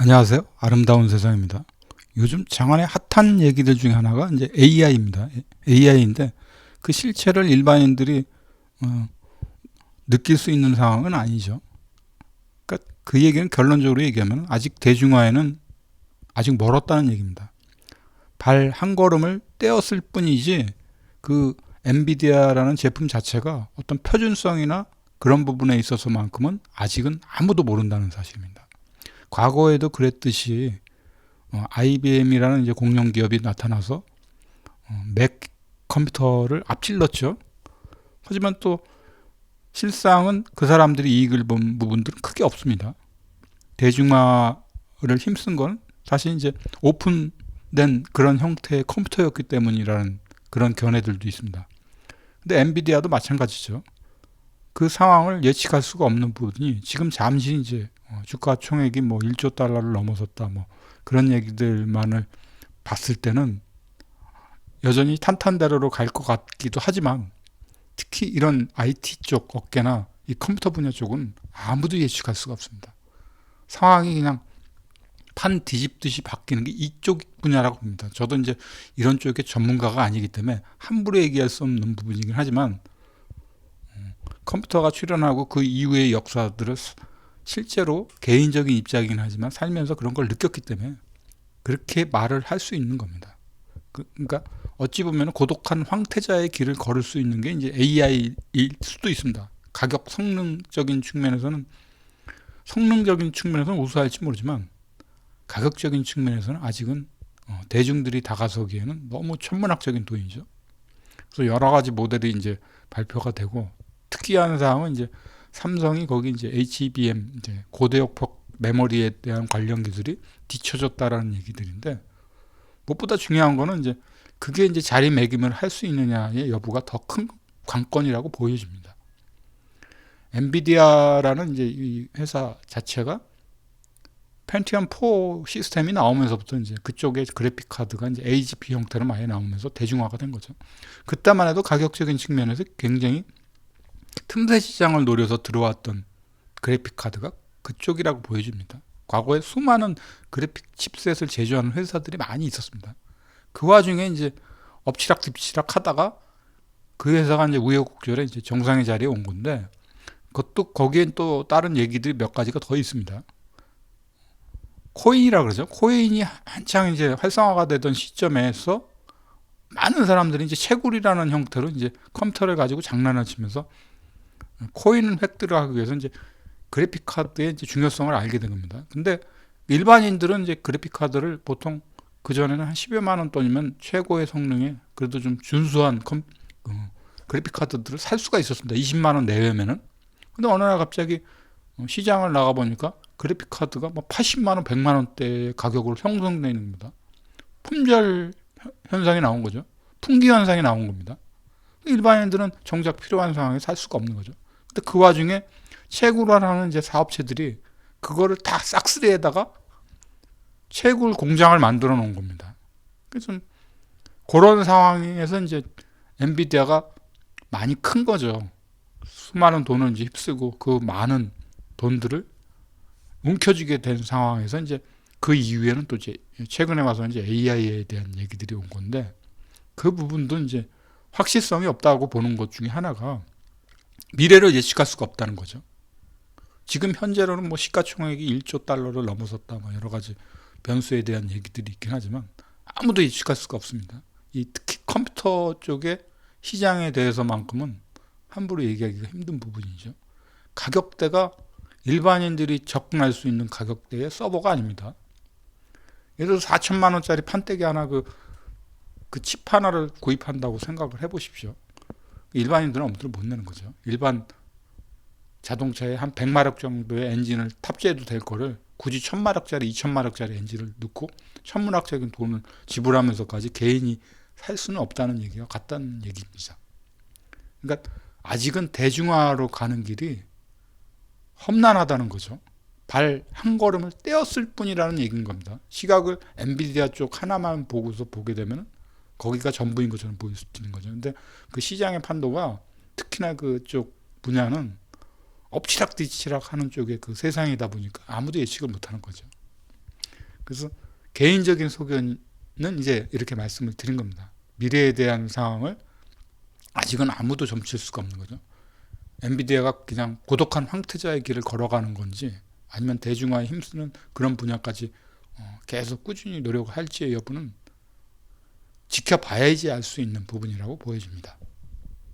안녕하세요. 아름다운 세상입니다. 요즘 장안의 핫한 얘기들 중에 하나가 이제 AI입니다. AI인데 그 실체를 일반인들이 어, 느낄 수 있는 상황은 아니죠. 그러니까 그 얘기는 결론적으로 얘기하면 아직 대중화에는 아직 멀었다는 얘기입니다. 발 한 걸음을 떼었을 뿐이지 그 엔비디아라는 제품 자체가 어떤 표준성이나 그런 부분에 있어서만큼은 아직은 아무도 모른다는 사실입니다. 과거에도 그랬듯이 IBM이라는 이제 공룡 기업이 나타나서 맥 컴퓨터를 앞질렀죠. 하지만 또 실상은 그 사람들이 이익을 본 부분들은 크게 없습니다. 대중화를 힘쓴 건 사실 이제 오픈된 그런 형태의 컴퓨터였기 때문이라는 그런 견해들도 있습니다. 근데 엔비디아도 마찬가지죠. 그 상황을 예측할 수가 없는 부분이 지금 잠시 이제 주가 총액이 뭐 1조 달러를 넘어섰다 뭐 그런 얘기들만을 봤을 때는 여전히 탄탄대로로 갈 것 같기도 하지만 특히 이런 IT 쪽 업계나 이 컴퓨터 분야 쪽은 아무도 예측할 수가 없습니다. 상황이 그냥 판 뒤집듯이 바뀌는 게 이쪽 분야라고 봅니다. 저도 이제 이런 쪽의 전문가가 아니기 때문에 함부로 얘기할 수 없는 부분이긴 하지만 컴퓨터가 출현하고 그 이후의 역사들을 실제로 개인적인 입장이긴 하지만 살면서 그런 걸 느꼈기 때문에 그렇게 말을 할 수 있는 겁니다. 그러니까 어찌 보면 고독한 황태자의 길을 걸을 수 있는 게 이제 AI일 수도 있습니다. 가격 성능적인 측면에서는 우수할지 모르지만 가격적인 측면에서는 아직은 대중들이 다가서기에는 너무 천문학적인 돈이죠. 그래서 여러 가지 모델이 이제 발표가 되고 특이한 사항은 이제 삼성이 거기 이제 HBM 이제 고대역폭 메모리에 대한 관련 기술이 뒤처졌다라는 얘기들인데 무엇보다 중요한 거는 이제 그게 이제 자리매김을 할 수 있느냐의 여부가 더 큰 관건이라고 보여집니다. 엔비디아라는 이제 이 회사 자체가 펜티엄 4 시스템이 나오면서부터 이제 그쪽에 그래픽 카드가 이제 AGP 형태로 많이 나오면서 대중화가 된 거죠. 그때만 해도 가격적인 측면에서 굉장히 틈새 시장을 노려서 들어왔던 그래픽 카드가 그쪽이라고 보여집니다. 과거에 수많은 그래픽 칩셋을 제조하는 회사들이 많이 있었습니다. 그 와중에 이제 엎치락 뒤치락 하다가 그 회사가 이제 우여곡절에 이제 정상의 자리에 온 건데 그것도 거기엔 또 다른 얘기들이 몇 가지가 더 있습니다. 코인이라 그러죠. 코인이 한창 이제 활성화가 되던 시점에서 많은 사람들이 이제 채굴이라는 형태로 이제 컴퓨터를 가지고 장난을 치면서 코인 획득을 하기 위해서 이제 그래픽 카드의 이제 중요성을 알게 된 겁니다. 근데 일반인들은 이제 그래픽 카드를 보통 그 전에는 한 10여만 원 돈이면 최고의 성능에 그래도 좀 준수한 그래픽 카드들을 살 수가 있었습니다. 20만 원 내외면은. 근데 어느 날 갑자기 시장을 나가 보니까 그래픽 카드가 뭐 80만 원, 100만 원대의 가격으로 형성되는 겁니다. 품절 현상이 나온 거죠. 품귀 현상이 나온 겁니다. 일반인들은 정작 필요한 상황에 살 수가 없는 거죠. 근데 그 와중에 채굴하는 이제 사업체들이 그거를 다 싹쓸이에다가 채굴 공장을 만들어 놓은 겁니다. 그래서 그런 상황에서 이제 엔비디아가 많이 큰 거죠. 수많은 돈을 이제 휩쓰고 그 많은 돈들을 움켜쥐게 된 상황에서 이제 그 이후에는 또 이제 최근에 와서 이제 AI에 대한 얘기들이 온 건데 그 부분도 이제 확실성이 없다고 보는 것 중에 하나가 미래를 예측할 수가 없다는 거죠. 지금 현재로는 뭐 시가총액이 1조 달러를 넘어섰다 뭐 여러 가지 변수에 대한 얘기들이 있긴 하지만 아무도 예측할 수가 없습니다. 이 특히 컴퓨터 쪽의 시장에 대해서만큼은 함부로 얘기하기가 힘든 부분이죠. 가격대가 일반인들이 접근할 수 있는 가격대의 서버가 아닙니다. 예를 들어 4천만 원짜리 판때기 하나 그 칩 하나를 구입한다고 생각을 해보십시오. 일반인들은 엄두를 못 내는 거죠. 일반 자동차에 한 100마력 정도의 엔진을 탑재해도 될 거를 굳이 1000마력짜리, 2000마력짜리 엔진을 넣고 천문학적인 돈을 지불하면서까지 개인이 살 수는 없다는 얘기가 같다는 얘기입니다. 그러니까 아직은 대중화로 가는 길이 험난하다는 거죠. 발 한 걸음을 떼었을 뿐이라는 얘기인 겁니다. 시각을 엔비디아 쪽 하나만 보고서 보게 되면 거기가 전부인 것처럼 보일 수 있는 거죠. 근데 그 시장의 판도가 특히나 그쪽 분야는 엎치락뒤치락 하는 쪽의 그 세상이다 보니까 아무도 예측을 못하는 거죠. 그래서 개인적인 소견은 이제 이렇게 말씀을 드린 겁니다. 미래에 대한 상황을 아직은 아무도 점칠 수가 없는 거죠. 엔비디아가 그냥 고독한 황태자의 길을 걸어가는 건지 아니면 대중화에 힘쓰는 그런 분야까지 계속 꾸준히 노력을 할지의 여부는 지켜봐야지 알 수 있는 부분이라고 보여집니다.